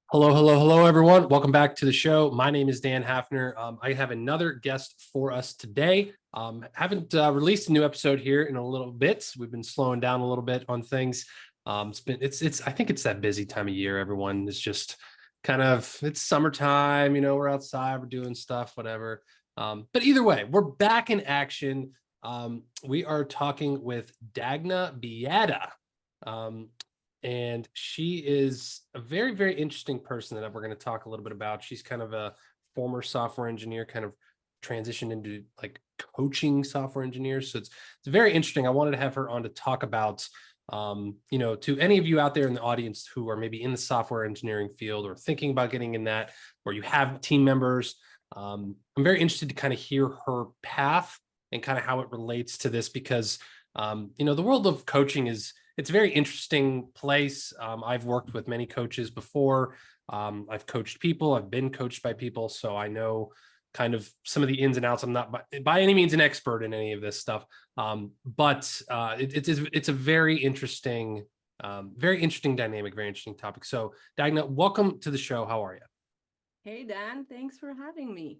Hello, hello, hello, everyone. Welcome back to the show. My name is Dan Hafner. I have another guest for us today. Haven't released a new episode here in a little bit. We've been slowing down a little bit on things. It's I think it's that busy time of year. Everyone is just it's summertime. We're outside, we're doing stuff, whatever. But either way, we're back in action. We are talking with Dagna Bieda. Um, and she is a very, very interesting person that we're going to talk a little bit about. She's kind of a former software engineer, kind of transitioned into like coaching software engineers. So it's very interesting. I wanted to have her on to talk about to any of you out there in the audience who are maybe in the software engineering field or thinking about getting in that, or you have team members. I'm very interested to kind of hear her path and kind of how it relates to this because the world of coaching it's a very interesting place. I've worked with many coaches before. I've coached people. I've been coached by people, so I know kind of some of the ins and outs. I'm not by any means an expert in any of this stuff, but it's a very interesting dynamic, very interesting topic. So, Dagna, welcome to the show. How are you? Hey Dan, thanks for having me.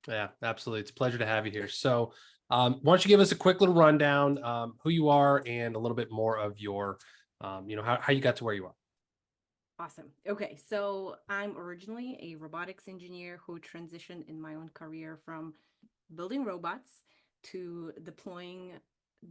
Yeah, absolutely. It's a pleasure to have you here. So, why don't you give us a quick little rundown, who you are and a little bit more of your, how you got to where you are. Awesome. Okay, so I'm originally a robotics engineer who transitioned in my own career from building robots to deploying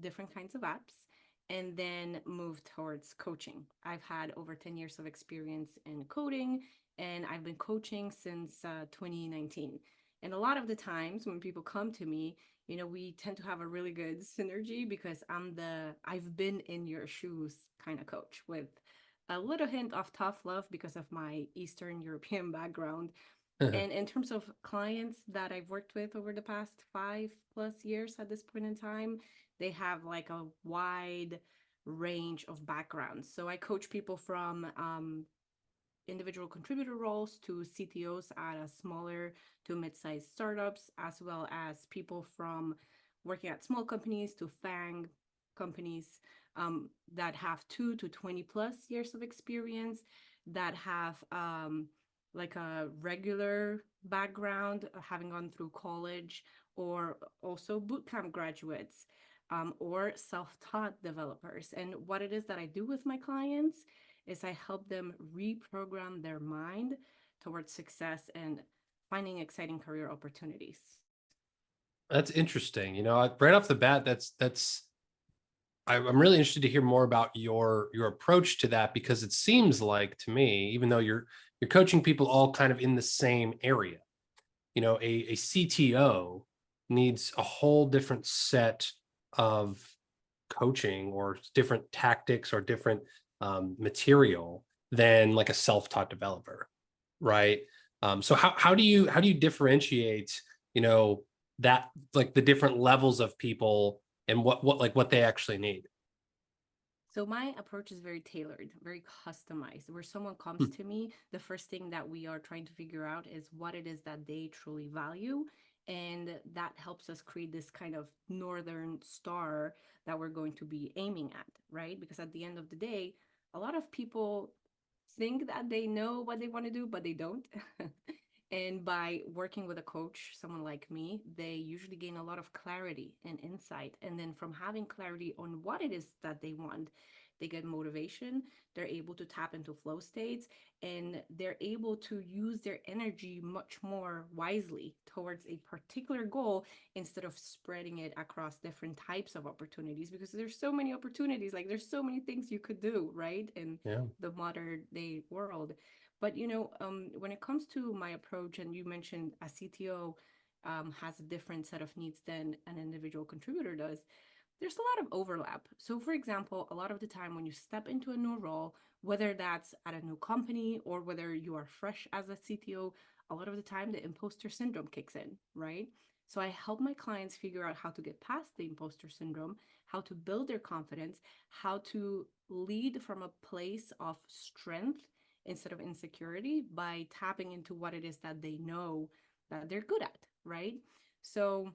different kinds of apps and then moved towards coaching. I've had over 10 years of experience in coding and I've been coaching since 2019. And a lot of the times when people come to me, we tend to have a really good synergy because I've been in your shoes kind of coach with a little hint of tough love because of my Eastern European background. And in terms of clients that I've worked with over the past 5+ years at this point in time, they have like a wide range of backgrounds. So I coach people from individual contributor roles to CTOs at a smaller to mid-sized startups, as well as people from working at small companies to FANG companies that have 2 to 20+ years of experience, that have like a regular background, having gone through college, or also bootcamp graduates, or self-taught developers. And what it is that I do with my clients is I help them reprogram their mind towards success and finding exciting career opportunities. That's interesting. Right off the bat, I'm really interested to hear more about your approach to that because it seems like to me, even though you're coaching people all kind of in the same area, a CTO needs a whole different set of coaching or different tactics or different material than like a self-taught developer, right? So how do you differentiate, you know, that like the different levels of people and what they actually need? So my approach is very tailored, very customized. Where someone comes Hmm. to me, the first thing that we are trying to figure out is what it is that they truly value. And that helps us create this kind of northern star that we're going to be aiming at, right? Because at the end of the day, a lot of people think that they know what they want to do, but they don't. And by working with a coach, someone like me, they usually gain a lot of clarity and insight. And then from having clarity on what it is that they want, they get motivation, they're able to tap into flow states, and they're able to use their energy much more wisely towards a particular goal instead of spreading it across different types of opportunities, because there's so many opportunities, like there's so many things you could do, right, in Yeah. the modern day world. But when it comes to my approach, and you mentioned a CTO has a different set of needs than an individual contributor does, there's a lot of overlap. So, for example, a lot of the time when you step into a new role, whether that's at a new company or whether you are fresh as a CTO, a lot of the time the imposter syndrome kicks in, right? So, I help my clients figure out how to get past the imposter syndrome, how to build their confidence, how to lead from a place of strength instead of insecurity by tapping into what it is that they know that they're good at, right? So,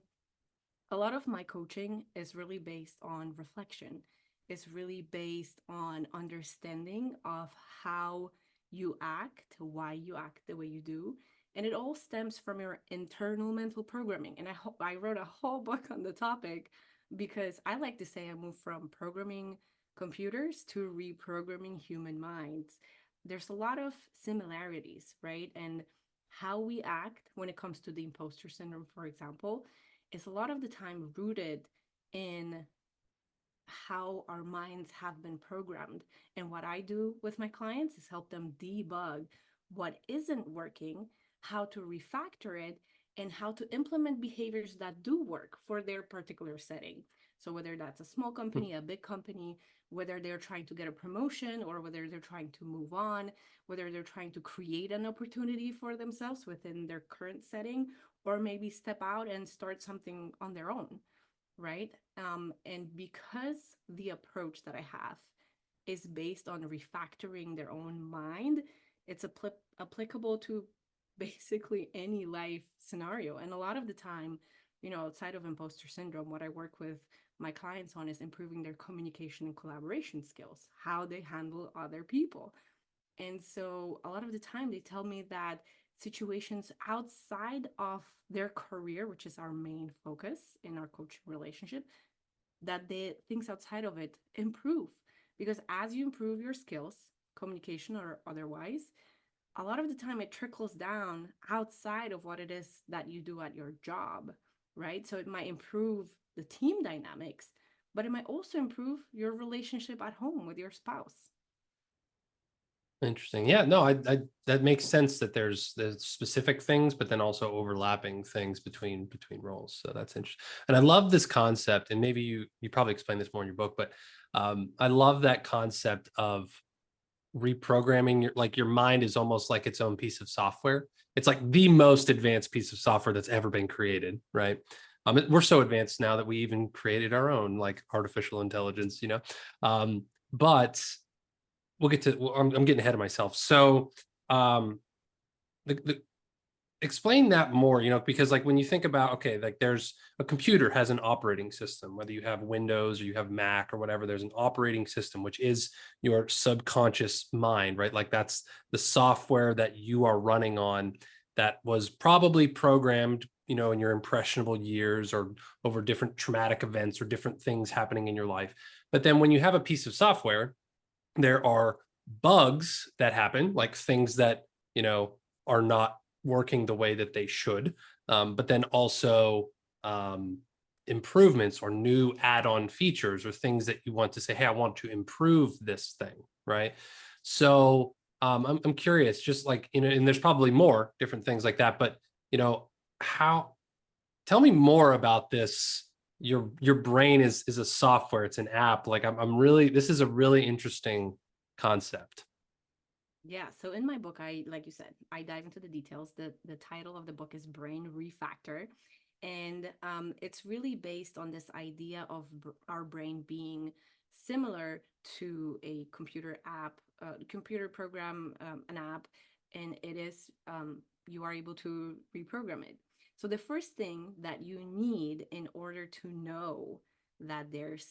a lot of my coaching is really based on reflection. It's really based on understanding of how you act, why you act the way you do. And it all stems from your internal mental programming. And I wrote a whole book on the topic because I like to say I moved from programming computers to reprogramming human minds. There's a lot of similarities, right? And how we act when it comes to the imposter syndrome, for example, is a lot of the time rooted in how our minds have been programmed. And what I do with my clients is help them debug what isn't working, how to refactor it, and how to implement behaviors that do work for their particular setting. So, whether that's a small Hmm. company, a big company, whether they're trying to get a promotion or whether they're trying to move on, whether they're trying to create an opportunity for themselves within their current setting, or maybe step out and start something on their own, right? And because the approach that I have is based on refactoring their own mind, it's applicable to basically any life scenario. And a lot of the time, outside of imposter syndrome, what I work with my clients on is improving their communication and collaboration skills, how they handle other people. And so a lot of the time they tell me that situations outside of their career, which is our main focus in our coaching relationship, that the things outside of it improve. Because as you improve your skills, communication or otherwise, a lot of the time it trickles down outside of what it is that you do at your job, right? So it might improve the team dynamics, but it might also improve your relationship at home with your spouse. Interesting. Yeah, no, I that makes sense that there's specific things, but then also overlapping things between roles. So that's interesting. And I love this concept, and maybe you probably explain this more in your book, but I love that concept of reprogramming your mind is almost like its own piece of software. It's like the most advanced piece of software that's ever been created, right? We're so advanced now that we even created our own like artificial intelligence, but we'll get to. Well, I'm getting ahead of myself. So, um, the explain that more, because like when you think about, okay, like there's a computer has an operating system, whether you have Windows or you have Mac or whatever, there's an operating system, which is your subconscious mind, right? Like that's the software that you are running on that was probably programmed, in your impressionable years or over different traumatic events or different things happening in your life. But then when you have a piece of software, there are bugs that happen, like things that, are not working the way that they should. But then also improvements or new add-on features or things that you want to say, hey, I want to improve this thing, right? So I'm curious, just like, and there's probably more different things like that, but how, tell me more about this. Your brain is a software, it's an app. Like I'm really, this is a really interesting concept. Yeah, so in my book, like you said, I dive into the details. The title of the book is Brain Refactor, and it's really based on this idea of our brain being similar to a computer app, computer program, an app, and it is you are able to reprogram it. So the first thing that you need in order to know that there's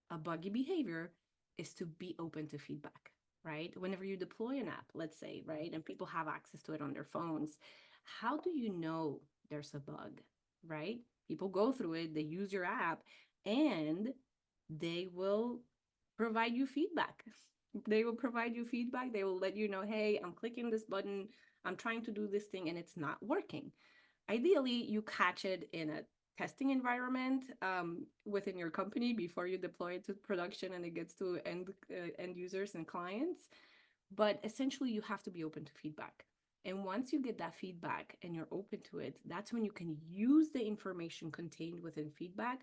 a buggy behavior is to be open to feedback, right? Whenever you deploy an app, let's say, right, and people have access to it on their phones, how do you know there's a bug, right? People go through it, they use your app, and they will provide you feedback. They will provide you feedback. They will let you know, hey, I'm clicking this button, I'm trying to do this thing, and it's not working. Ideally, you catch it in a testing environment within your company before you deploy it to production and it gets to end users and clients. But essentially, you have to be open to feedback. And once you get that feedback and you're open to it, that's when you can use the information contained within feedback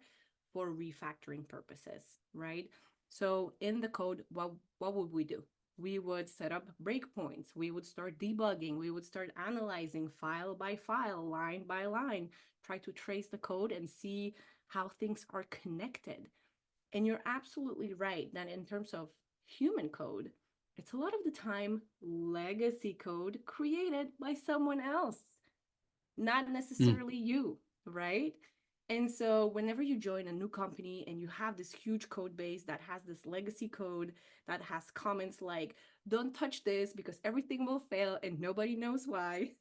for refactoring purposes, right? So in the code, what would we do? We would set up breakpoints. We would start debugging. We would start analyzing file by file, line by line, try to trace the code and see how things are connected. And you're absolutely right that in terms of human code, it's a lot of the time legacy code created by someone else, not Mm. necessarily you, right? And so whenever you join a new company and you have this huge code base that has this legacy code that has comments like, don't touch this because everything will fail and nobody knows why.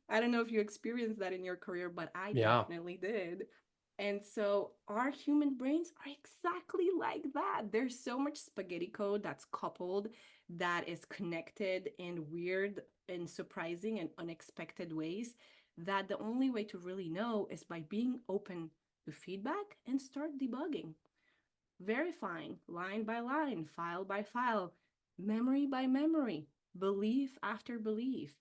I don't know if you experienced that in your career, but I Yeah. definitely did. And so our human brains are exactly like that. There's so much spaghetti code that's coupled, that is connected in weird and surprising and unexpected ways, that the only way to really know is by being open to feedback and start debugging, verifying line by line, file by file, memory by memory, belief after belief.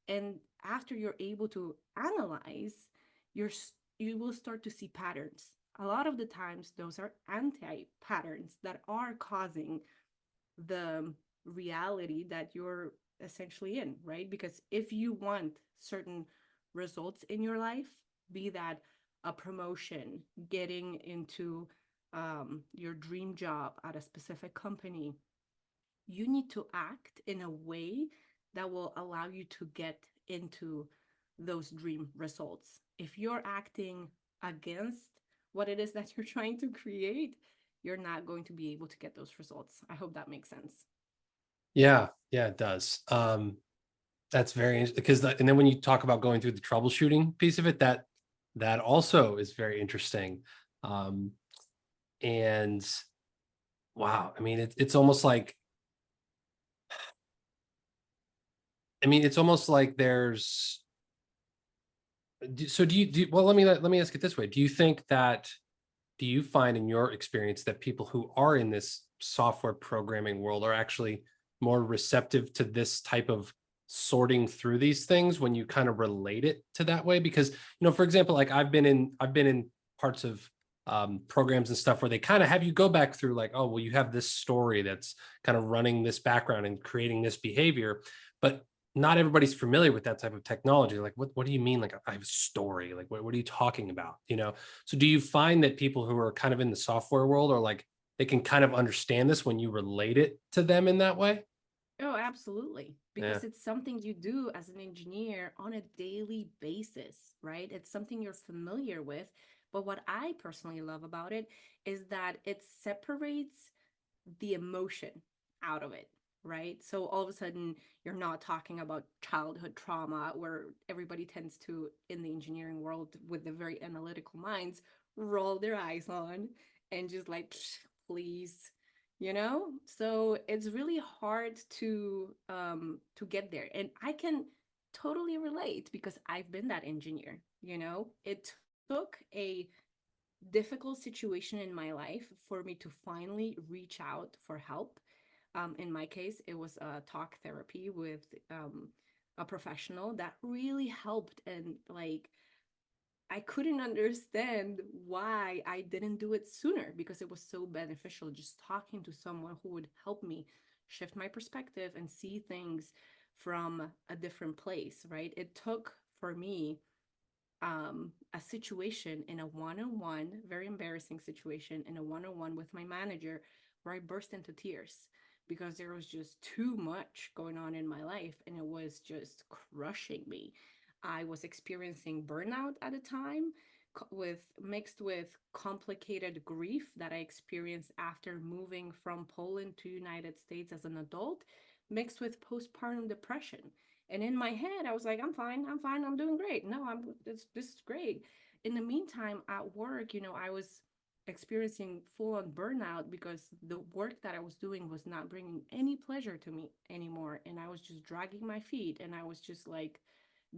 And after you're able to analyze, you will start to see patterns. A lot of the times, those are anti patterns that are causing the reality that you're essentially in, right? Because if you want certain results in your life, be that a promotion, getting into your dream job at a specific company, you need to act in a way that will allow you to get into those dream results. If you're acting against what it is that you're trying to create, you're not going to be able to get those results. I hope that makes sense. Yeah. Yeah, it does. That's very interesting because and then when you talk about going through the troubleshooting piece of it, that also is very interesting. Um, and wow, I mean, it's almost like, I mean, it's almost like there's, so well, let me ask it this way. Do you find in your experience that people who are in this software programming world are actually more receptive to this type of sorting through these things when you kind of relate it to that way? Because, for example, like I've been in parts of programs and stuff where they kind of have you go back through like, oh, well, you have this story that's kind of running this background and creating this behavior, but not everybody's familiar with that type of technology. Like, what do you mean? Like, I have a story. Like, what are you talking about? So do you find that people who are kind of in the software world are like, they can kind of understand this when you relate it to them in that way? Oh, absolutely. Yeah. Because it's something you do as an engineer on a daily basis, right? It's something you're familiar with. But what I personally love about it is that it separates the emotion out of it, right? So all of a sudden, you're not talking about childhood trauma where everybody tends to, in the engineering world, with the very analytical minds, roll their eyes on and just like, please, so it's really hard to get there, and I can totally relate because I've been that engineer. It took a difficult situation in my life for me to finally reach out for help. In my case, it was talk therapy with a professional that really helped. And like, I couldn't understand why I didn't do it sooner because it was so beneficial just talking to someone who would help me shift my perspective and see things from a different place, right? It took for me a situation in a one-on-one, very embarrassing situation in a one-on-one with my manager, where I burst into tears because there was just too much going on in my life and it was just crushing me. I was experiencing burnout at the time, with mixed with complicated grief that I experienced after moving from Poland to United States as an adult, mixed with postpartum depression. And in my head, I was like, I'm fine, I'm doing great. No, this is great. In the meantime, at work, I was experiencing full on burnout because the work that I was doing was not bringing any pleasure to me anymore. And I was just dragging my feet and I was just like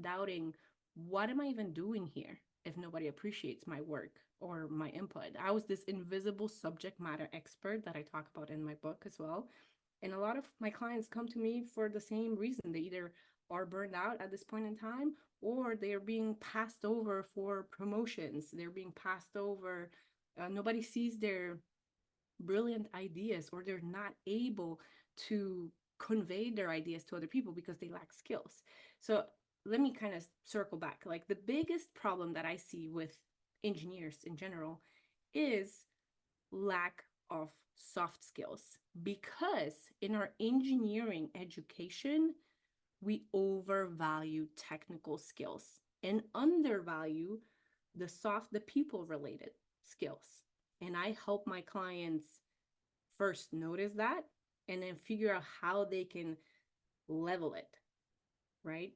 doubting, what am I even doing here if nobody appreciates my work or my input? I was this invisible subject matter expert that I talk about in my book as well. And a lot of my clients come to me for the same reason. They either are burned out at this point in time, or they're being passed over for promotions. They're being passed over. Nobody sees their brilliant ideas, or they're not able to convey their ideas to other people because they lack skills. So let me kind of circle back. Like, the biggest problem that I see with engineers in general is lack of soft skills, because in our engineering education, we overvalue technical skills and undervalue the people related skills. And I help my clients first notice that and then figure out how they can level it, right?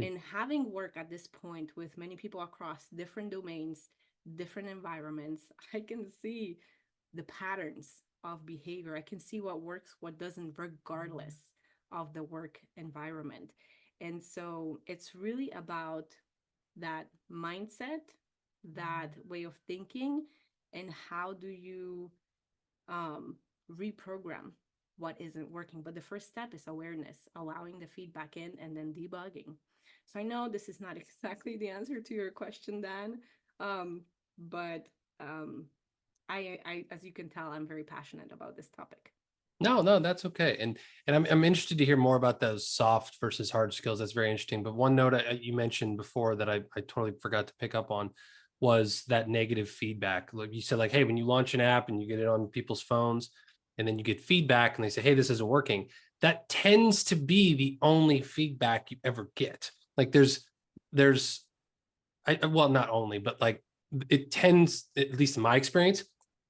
And having worked at this point with many people across different domains, different environments, I can see the patterns of behavior. I can see what works, what doesn't, regardless of the work environment. And so it's really about that mindset, that way of thinking, and how do you reprogram what isn't working. But the first step is awareness, allowing the feedback in and then debugging. So I know this is not exactly the answer to your question, Dan, but as you can tell, I'm very passionate about this topic. No, that's okay. And I'm interested to hear more about those soft versus hard skills. That's very interesting. But one note you mentioned before that I totally forgot to pick up on was that negative feedback. Like you said, like, hey, when you launch an app and you get it on people's phones, and then you get feedback and they say, hey, this isn't working. That tends to be the only feedback you ever get. Like there's well, not only, but like it tends, at least in my experience,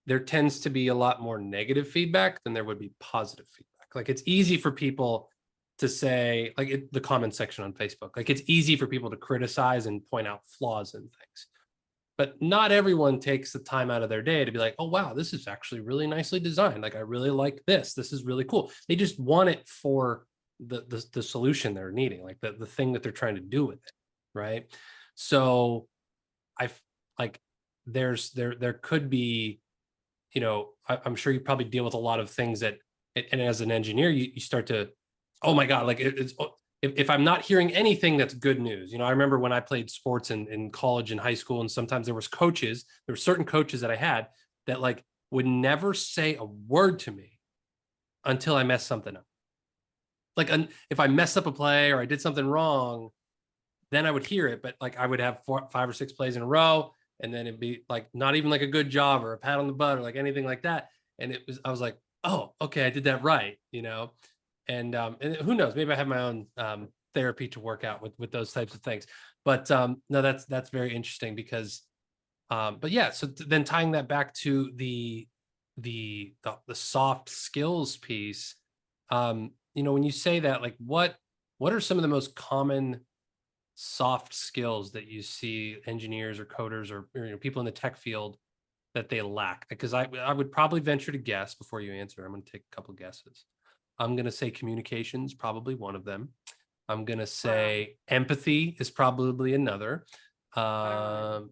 there tends to be a lot more negative feedback than there would be positive feedback. Like it's easy for people to say, like the comment section on Facebook, like it's easy for people to criticize and point out flaws in things. But not everyone takes the time out of their day to be like, oh, wow, this is actually really nicely designed. Like, I really like this. This is really cool. They just want it for the solution they're needing, like the thing that they're trying to do with it. Right. So I like there could be, I'm sure you probably deal with a lot of things that, and as an engineer, you start to, oh my God, like it's, if I'm not hearing anything, that's good news. I remember when I played sports in college and high school, and sometimes there were certain coaches that I had that like would never say a word to me until I messed something up. Like if I messed up a play or I did something wrong, then I would hear it, but like I would have 5 or 6 plays in a row, and then it'd be like not even like a good job or a pat on the butt or like anything like that. And I was like, oh, okay, I did that right, and who knows, maybe I have my own therapy to work out with those types of things. But no, that's very interesting because, but yeah, so then tying that back to the soft skills piece, when you say that, like what are some of the most common soft skills that you see engineers or coders or people in the tech field that they lack? Because I would probably venture to guess before you answer. I'm going to take a couple guesses. I'm going to say communication's probably one of them. I'm going to Wow. say empathy is probably another. On.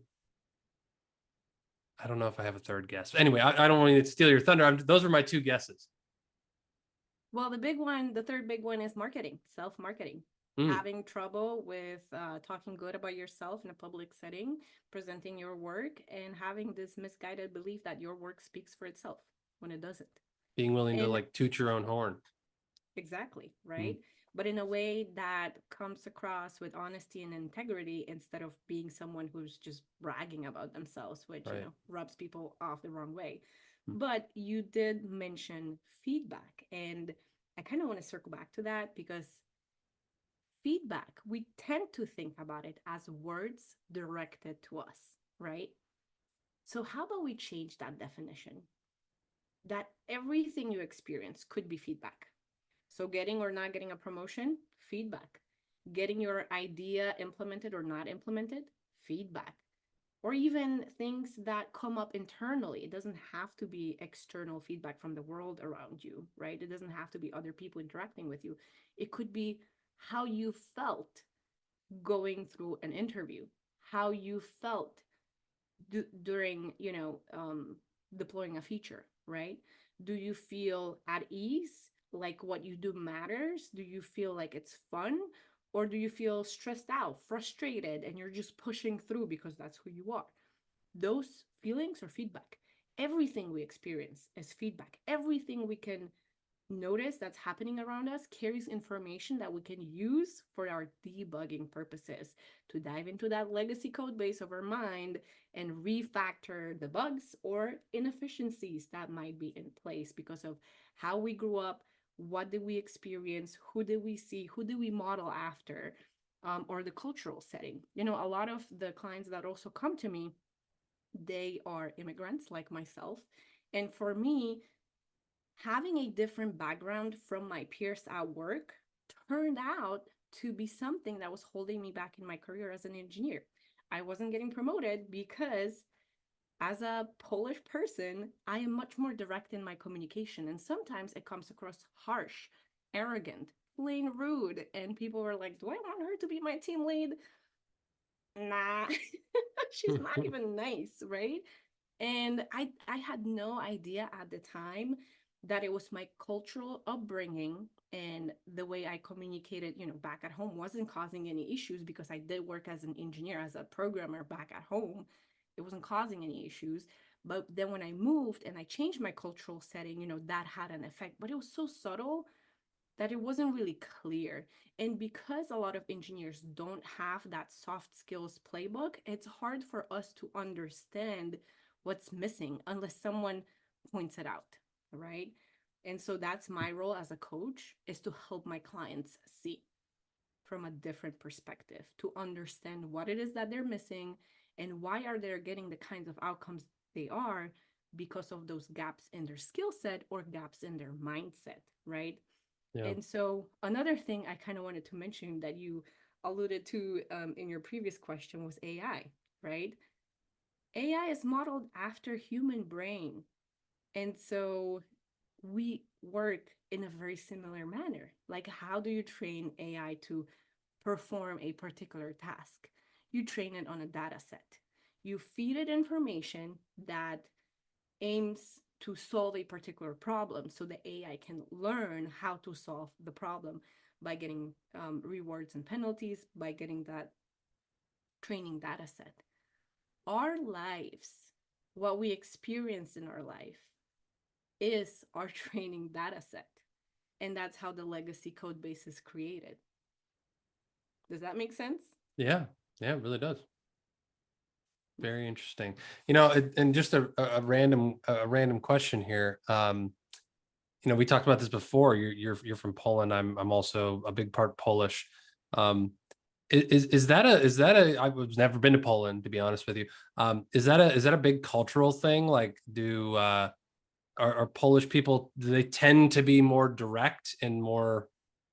I don't know if I have a third guess. Anyway, I don't want to steal your thunder. Those are my 2 guesses. Well, the third big one is marketing, self-marketing. Mm, Having trouble with talking good about yourself in a public setting, presenting your work, and having this misguided belief that your work speaks for itself when it doesn't. being willing to And like toot your own horn. exactly, Mm, right? But in a way that comes across with honesty and integrity instead of being someone who's just bragging about themselves, which, right. rubs people off the wrong way. Mm, But you did mention feedback, and I kind of want to circle back to that because feedback, we tend to think about it as words directed to us, right? So, how about we change that definition? That everything you experience could be feedback. So, getting or not getting a promotion, feedback. Getting your idea implemented or not implemented, feedback. Or even things that come up internally. It doesn't have to be external feedback from the world around you, right? It doesn't have to be other people interacting with you. It could be how you felt going through an interview, how you felt during, deploying a feature, right? Do you feel at ease, like what you do matters? Do you feel like it's fun? Or do you feel stressed out, frustrated, and you're just pushing through because that's who you are? Those feelings are feedback. Everything we experience is feedback. Everything we can notice that's happening around us carries information that we can use for our debugging purposes to dive into that legacy code base of our mind and refactor the bugs or inefficiencies that might be in place because of how we grew up, what did we experience, who did we see, who did we model after, or the cultural setting. You know, a lot of the clients that also come to me, they are immigrants like myself. And for me, having a different background from my peers at work turned out to be something that was holding me back in my career as an engineer. I wasn't getting promoted because as a Polish person, I am much more direct in my communication. And sometimes it comes across harsh, arrogant, plain rude. And people were like, do I want her to be my team lead? Nah, she's not even nice, right? And I had no idea at the time that it was my cultural upbringing and the way I communicated, you know, back at home wasn't causing any issues because I did work as an engineer, as a programmer back at home. It wasn't causing any issues. But then when I moved and I changed my cultural setting, you know, that had an effect. But it was so subtle that it wasn't really clear. And because a lot of engineers don't have that soft skills playbook, it's hard for us to understand what's missing unless someone points it out, right? And so that's my role as a coach, is to help my clients see from a different perspective, to understand what it is that they're missing and why are they getting the kinds of outcomes they are because of those gaps in their skill set or gaps in their mindset, right? Yeah. And so another thing I kind of wanted to mention that you alluded to in your previous question was AI, right? AI is modeled after human brain. And so we work in a very similar manner. Like, how do you train AI to perform a particular task? You train it on a data set. You feed it information that aims to solve a particular problem so the AI can learn how to solve the problem by getting rewards and penalties, by getting that training data set. Our lives, what we experience in our life, is our training data set. And that's how the legacy code base is created. Does that make sense? Yeah. Yeah, it really does. Very interesting. You know, and just a random question here. You know, we talked about this before. You're from Poland. I'm also a big part Polish. Um, is that a I've never been to Poland, to be honest with you. Is that a big cultural thing? Like, are Polish people, do they tend to be more direct and more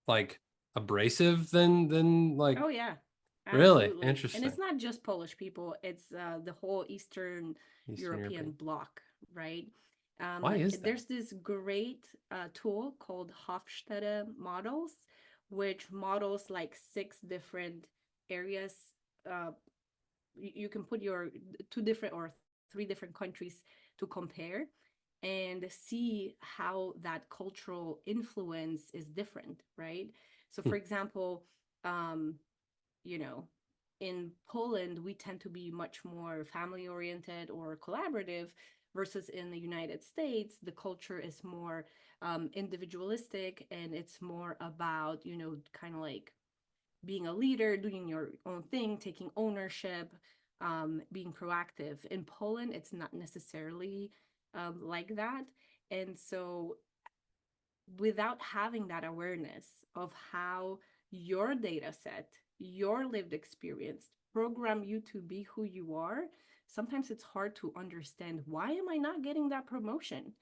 like abrasive than like, Oh, yeah, really absolutely. And interesting? it's not just Polish people, it's the whole Eastern Eastern European European. bloc, right? Why is that? There's this great tool called Hofstede models, which models like 6 different areas. Uh, you can put your 2 different or 3 different countries to compare and see how that cultural influence is different, right? So, Hmm. for example, um, you know, in Poland, we tend to be much more family oriented or collaborative, versus in the United States, the culture is more individualistic and it's more about, you know, kind of like being a leader, doing your own thing, taking ownership, being proactive. In Poland, it's not necessarily like that. And so without having that awareness of how your data set, your lived experience program you to be who you are, sometimes it's hard to understand, why am I not getting that promotion?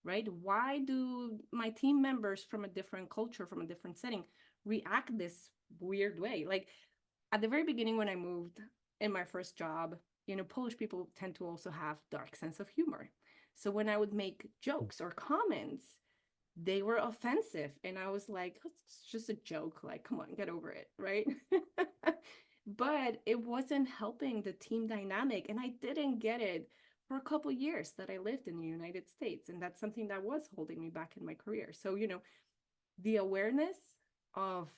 Right? Why do my team members from a different culture, from a different setting, react this weird way? Like at the very beginning when I moved in my first job, you know, Polish people tend to also have dark sense of humor. So when I would make jokes or comments, they were offensive. And I was like, it's just a joke. Like, come on, get over it. Right. But it wasn't helping the team dynamic. And I didn't get it for a couple years that I lived in the United States. And that's something that was holding me back in my career. So, you know, the awareness of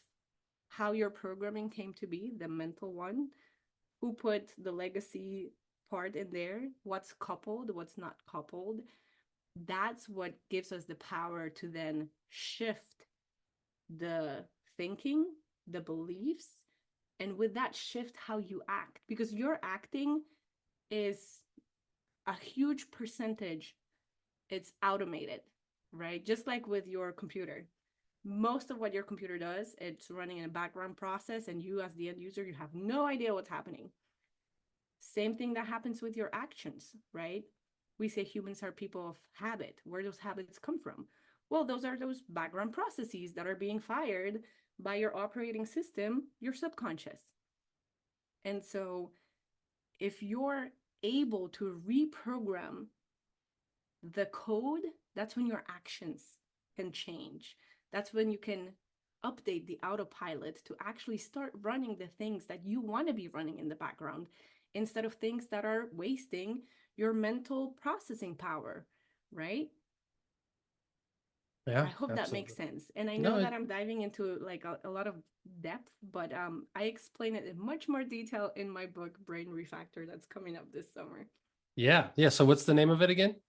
how your programming came to be, the mental one, who put the legacy part in there, what's coupled, what's not coupled, that's what gives us the power to then shift the thinking, the beliefs, and with that shift how you act, because your acting is a huge percentage, it's automated, right? Just like with your computer, most of what your computer does, it's running in a background process, and you as the end user, you have no idea what's happening. Same thing that happens with your actions, right? We say humans are people of habit. Where those habits come from? Well, those are those background processes that are being fired by your operating system, your subconscious. And so if you're able to reprogram the code, that's when your actions can change. That's when you can update the autopilot to actually start running the things that you want to be running in the background instead of things that are wasting your mental processing power, right? I Yeah, hope that makes absolutely. sense. And I No, know that I'm diving into like a lot of depth, but I explain it in much more detail in my book, Brain Refactor, that's coming up this summer. yeah, yeah. So what's the name of it again?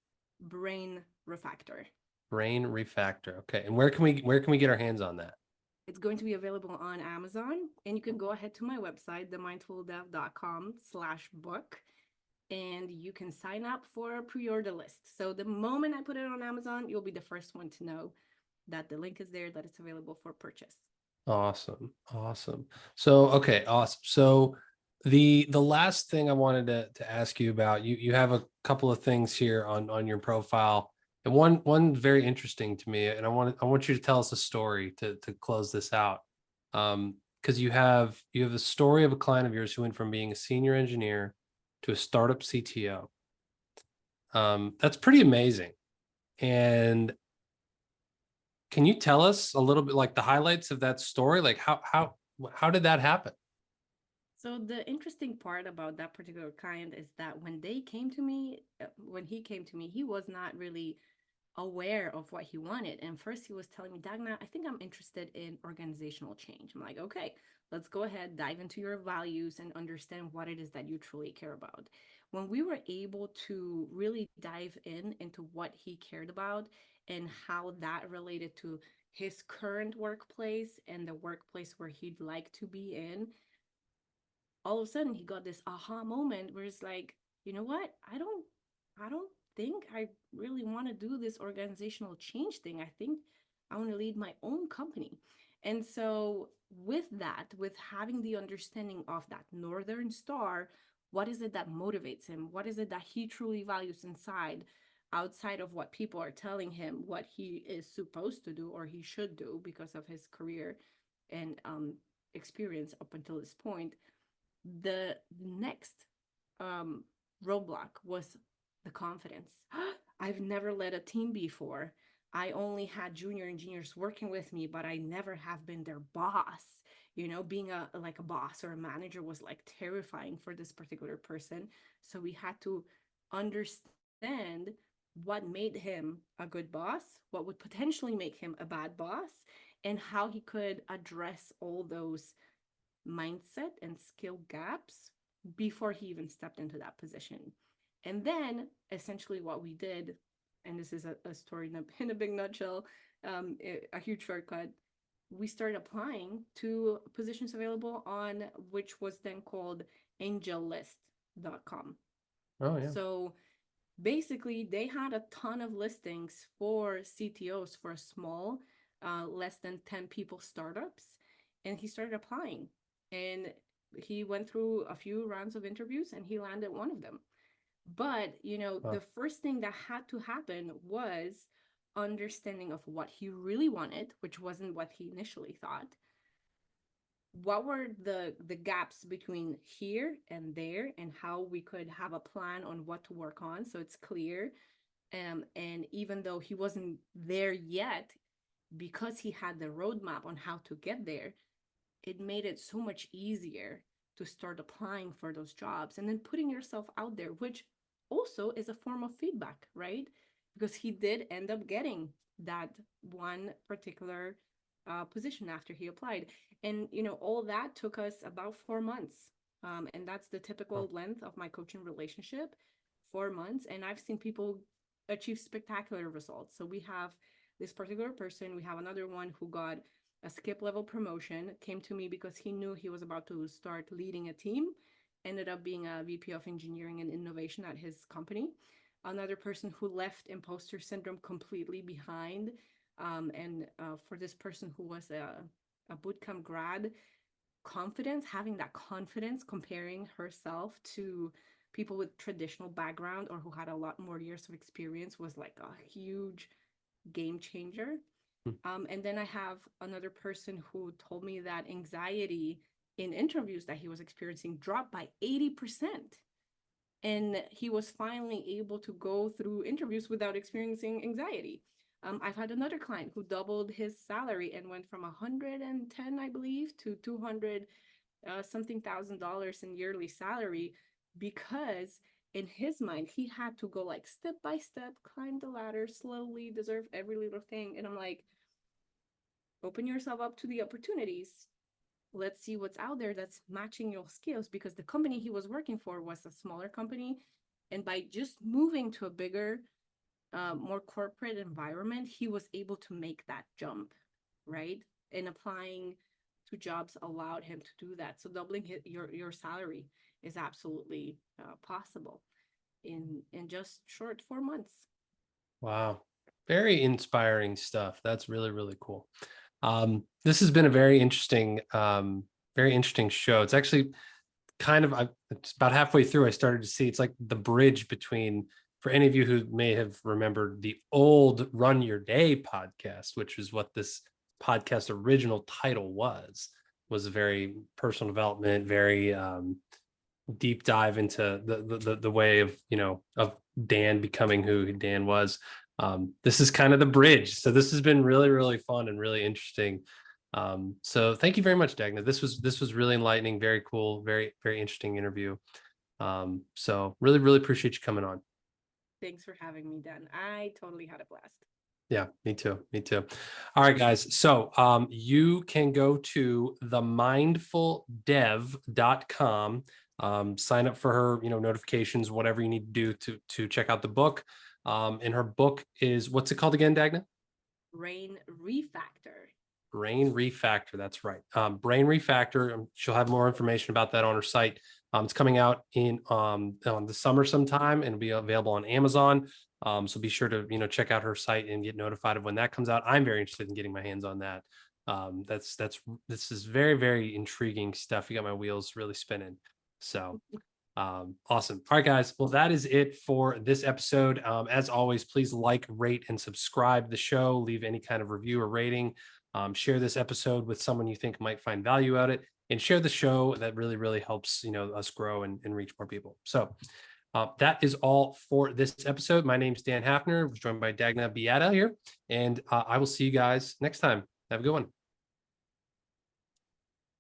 Brain Refactor. Brain Refactor. Okay. And where can we get our hands on that? It's going to be available on Amazon, and you can go ahead to my website, themindfuldev.com/book, and you can sign up for a pre-order list. So the moment I put it on Amazon, you'll be the first one to know that the link is there, that it's available for purchase. Awesome. Awesome. So, okay, awesome. So the last thing I wanted to ask you about, you have a couple of things here on your profile. And one very interesting to me, and I want you to tell us a story to close this out. Because you have a story of a client of yours who went from being a senior engineer to a startup CTO. That's pretty amazing. And can you tell us a little bit like the highlights of that story? Like how did that happen? So the interesting part about that particular client is that when they came to me, when he came to me, he was not really aware of what he wanted. And first he was telling me, Dagna, I think I'm interested in organizational change. I'm like, okay, let's go ahead, dive into your values and understand what it is that you truly care about. When we were able to really dive into what he cared about and how that related to his current workplace and the workplace where he'd like to be in, all of a sudden he got this aha moment where it's like, you know what? I don't think I really want to do this organizational change thing. I think I want to lead my own company. And so with that, with having the understanding of that northern star, what is it that motivates him? What is it that he truly values inside, outside of what people are telling him what he is supposed to do or he should do because of his career and experience up until this point? The next um, roadblock was the confidence. I've never led a team before. I only had junior engineers working with me, but I never have been their boss. You know, being a like a boss or a manager was like terrifying for this particular person. So we had to understand what made him a good boss, what would potentially make him a bad boss, and how he could address all those mindset and skill gaps before he even stepped into that position. And then essentially what we did, and this is a story in a big nutshell, a huge shortcut, we started applying to positions available on which was then called angellist.com. Oh yeah. So basically they had a ton of listings for CTOs for small, less than 10 people startups. And he started applying. And he went through a few rounds of interviews and he landed one of them. But, the first thing that had to happen was understanding of what he really wanted, which wasn't what he initially thought. What were the gaps between here and there, and how we could have a plan on what to work on so it's clear. And even though he wasn't there yet, because he had the roadmap on how to get there, it made it so much easier to start applying for those jobs and then putting yourself out there, which also is a form of feedback, right? Because he did end up getting that one particular position after he applied. And, all that took us about 4 months. And that's the typical length of my coaching relationship, 4 months. And I've seen people achieve spectacular results. So we have this particular person, we have another one who got a skip level promotion, came to me because he knew he was about to start leading a team, ended up being a VP of engineering and innovation at his company. Another person who left imposter syndrome completely behind, And for this person who was a bootcamp grad, having that confidence, comparing herself to people with traditional background or who had a lot more years of experience, was like a huge game changer. And then I have another person who told me that anxiety in interviews that he was experiencing dropped by 80%. And he was finally able to go through interviews without experiencing anxiety. I've had another client who doubled his salary and went from 110, I believe, to 200 something $1,000 in yearly salary, because in his mind he had to go like step by step, climb the ladder slowly, deserve every little thing. And I'm like, open yourself up to the opportunities. Let's see what's out there that's matching your skills, because the company he was working for was a smaller company, and by just moving to a bigger, more corporate environment, he was able to make that jump, right? And applying to jobs allowed him to do that. So doubling your salary is absolutely possible in just short 4 months. Wow. Very inspiring stuff. That's really, really cool. This has been a very interesting show. It's actually it's about halfway through. I started to see it's like the bridge between, for any of you who may have remembered the old Run Your Day podcast, which is what this podcast original title was a very personal development, very deep dive into the way of, of Dan becoming who Dan was. This is kind of the bridge. So this has been really, really fun and really interesting. So thank you very much, Dagna. This was really enlightening, very cool, very, very interesting interview. So really, really appreciate you coming on. Thanks for having me, Dan. I totally had a blast. Yeah, me too. Me too. All right, guys. So you can go to themindfuldev.com, sign up for her, notifications, whatever you need to do to check out the book. And her book is, what's it called again, Dagna? Brain Refactor. Brain Refactor. That's right. Brain Refactor. She'll have more information about that on her site. It's coming out in on the summer sometime and be available on Amazon. So be sure to check out her site and get notified of when that comes out. I'm very interested in getting my hands on that. This is very, very intriguing stuff. You got my wheels really spinning. So awesome. All right, guys. Well, that is it for this episode. As always, please like, rate, and subscribe the show. Leave any kind of review or rating. Share this episode with someone you think might find value out of it, and share the show. That really, really helps us grow and reach more people. So that is all for this episode. My name's Dan Hafner. I was joined by Dagna Bieda here, and I will see you guys next time. Have a good one.